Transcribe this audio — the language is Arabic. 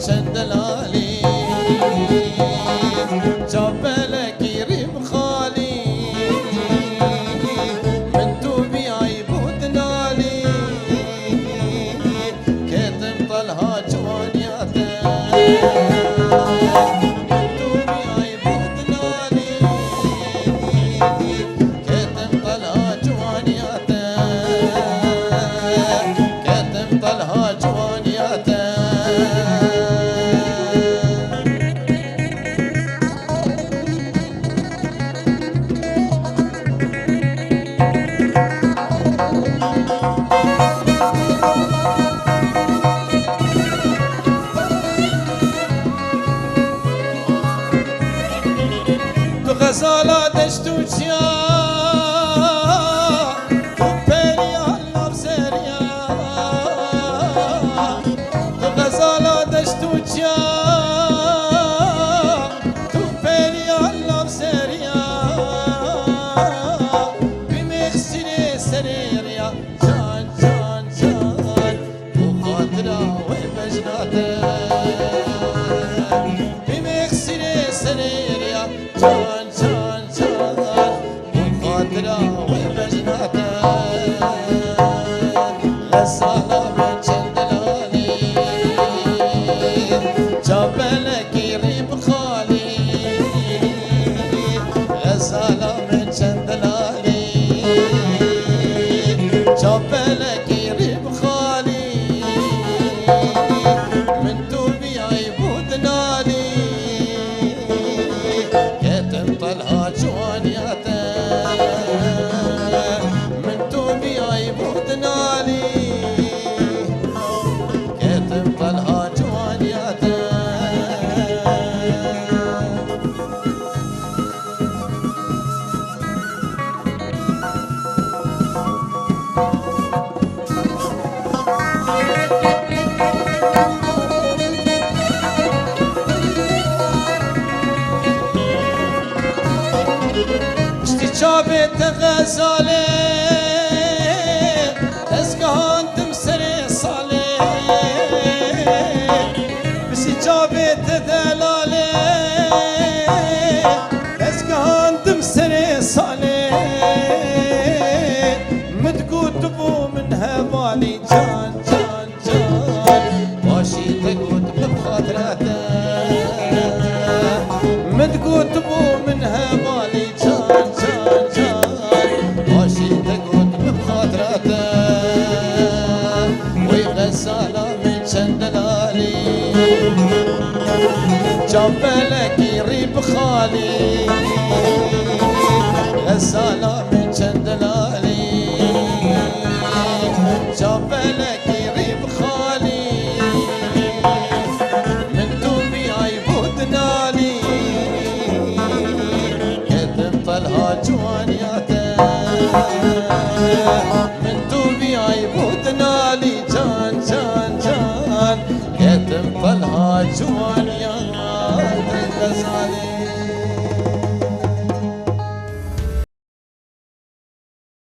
شندلالي جبلك يريب خالي من توبي عيبود نالي كتم طلها جوانياته غزالة دشتوشيا وبيريا اللابزيريا غزالة دشتوشيا وبيريا اللابزيريا بمغسلي سريريا جان جان جان وخاطرة ومجناته بمغسلي سريريا جان غزالة من شندلالي جبلك يريب خالي غزالة من شندلالي جبلك يريب خالي من توبي عيبود نالي كتم طلها جوانياته من توبي عيبود نالي شابت غزالة اسكهان تمسري صالي بس جابت دلالة اسكهان تمسري صالي متقود تبو منها بالي جان جان جان واشي تقود بخاطرته متقود تبو منها بالي جان جان غزالة من شندلالي جبلك يريب خالي غزالة من شندلالي جبلك يريب خالي من توبي عيبود نالي كتم طلها جوانياته من توبي عيبود نالي جان جان جان كتم طلها جوانيات غزالي